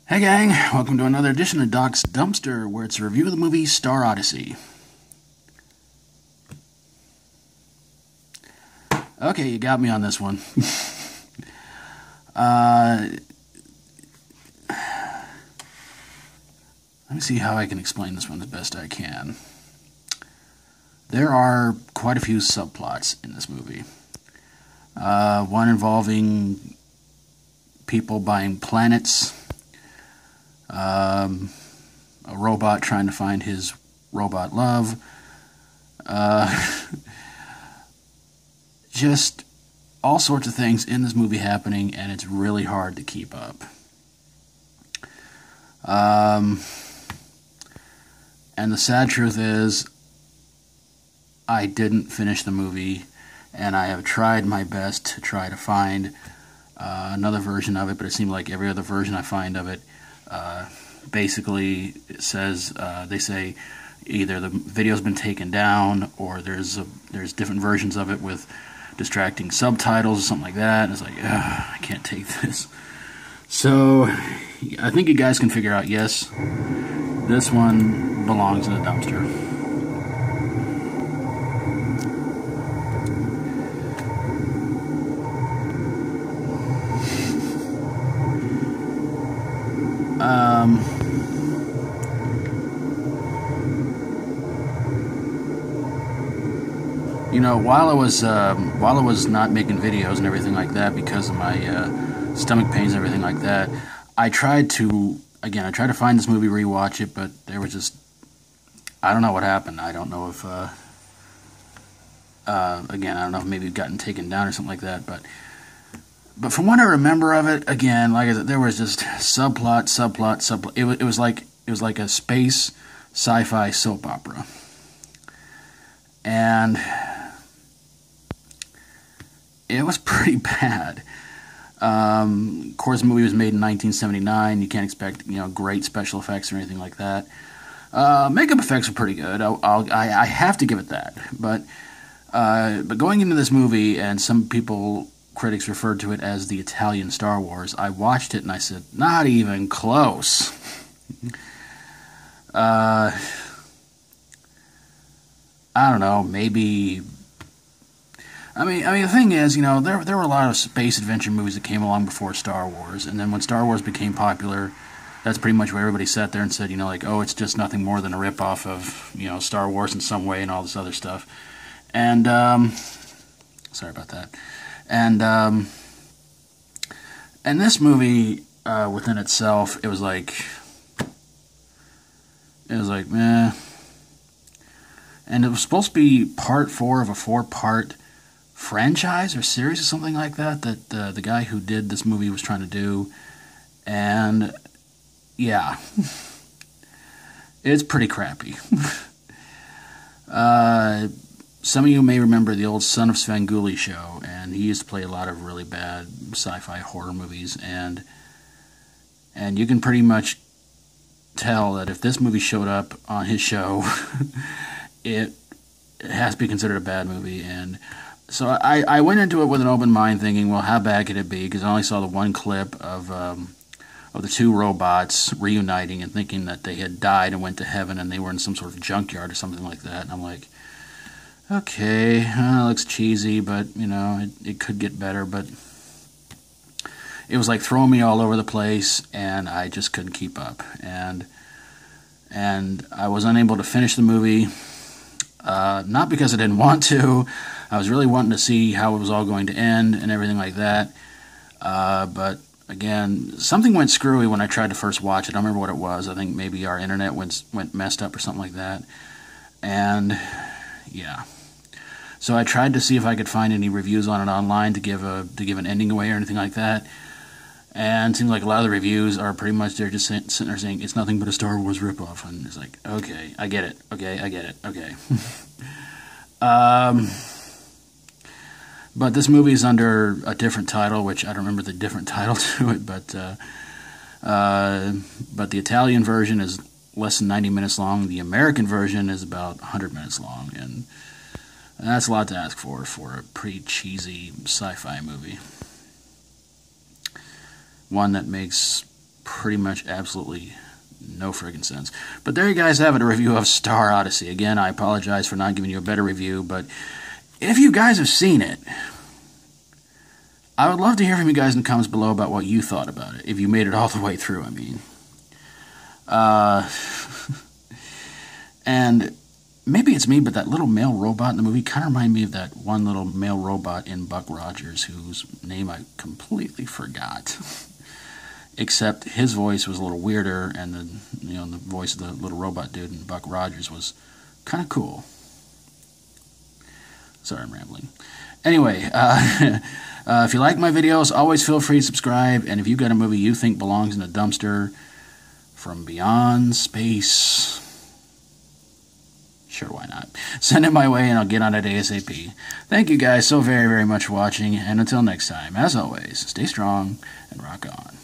Hey gang, welcome to another edition of Doc's Dumpster, where it's a review of the movie Star Odyssey. Okay, you got me on this one. Let me see how I can explain this one the best I can. There are quite a few subplots in this movie. One involving people buying planets, a robot trying to find his robot love, just all sorts of things in this movie happening, and it's really hard to keep up. And the sad truth is, I didn't finish the movie, and I have tried my best to try to find another version of it, but it seemed like every other version I find of it, basically it says, they say either the video's been taken down, or there's different versions of it with distracting subtitles or something like that, and it's like, I can't take this. So I think you guys can figure out, yes, this one belongs in the dumpster. You know, while I was not making videos and everything like that because of my stomach pains and everything like that, I tried to find this movie, rewatch it, but there was just, I don't know what happened. I don't know if I don't know if maybe it gotten taken down or something like that, but from what I remember of it, again, like I said, there was just subplot. It was like a space sci-fi soap opera, and it was pretty bad. Of course, the movie was made in 1979. You can't expect, great special effects or anything like that. Makeup effects were pretty good. I have to give it that. But going into this movie, and some critics referred to it as the Italian Star Wars. I watched it and I said, not even close. I don't know, maybe. I mean, the thing is, there were a lot of space adventure movies that came along before Star Wars, and then when Star Wars became popular, that's pretty much where everybody sat there and said, oh, it's just nothing more than a ripoff of, Star Wars in some way and all this other stuff. And, sorry about that. And this movie, within itself, it was like, meh. And it was supposed to be part 4 of a 4-part franchise or series or something like that the guy who did this movie was trying to do. And, yeah. It's pretty crappy. Some of you may remember the old Son of Svengoolie show, and he used to play a lot of really bad sci-fi horror movies, and you can pretty much tell that if this movie showed up on his show, it has to be considered a bad movie. And so I went into it with an open mind, thinking, well, how bad could it be? Because I only saw the one clip of the two robots reuniting and thinking that they had died and went to heaven, and they were in some sort of junkyard or something like that. And I'm like, okay, it looks cheesy, but, it could get better. But it was like throwing me all over the place, and I just couldn't keep up. And I was unable to finish the movie, not because I didn't want to. I was really wanting to see how it was all going to end and everything like that. But, again, something went screwy when I tried to first watch it. I don't remember what it was. I think maybe our internet went messed up or something like that. And, yeah. So I tried to see if I could find any reviews on it online to give an ending away or anything like that. And it seems like a lot of the reviews are pretty much, they're just sitting there saying, it's nothing but a Star Wars ripoff. And it's like, okay, I get it. Okay, I get it. Okay. But this movie is under a different title, which I don't remember the different title to it, but the Italian version is less than 90 minutes long. The American version is about 100 minutes long, and that's a lot to ask for a pretty cheesy sci-fi movie. One that makes pretty much absolutely no friggin' sense. But there you guys have it, a review of Star Odyssey. Again, I apologize for not giving you a better review, but if you guys have seen it, I would love to hear from you guys in the comments below about what you thought about it, if you made it all the way through, I mean. And maybe it's me, but that little male robot in the movie kind of reminded me of that one little male robot in Buck Rogers, whose name I completely forgot. Except his voice was a little weirder, and the voice of the little robot dude in Buck Rogers was kind of cool. Sorry, I'm rambling. Anyway, if you like my videos, always feel free to subscribe. And if you've got a movie you think belongs in a dumpster from beyond space, sure, why not? Send it my way and I'll get on it ASAP. Thank you guys so very, very much for watching. And until next time, as always, stay strong and rock on.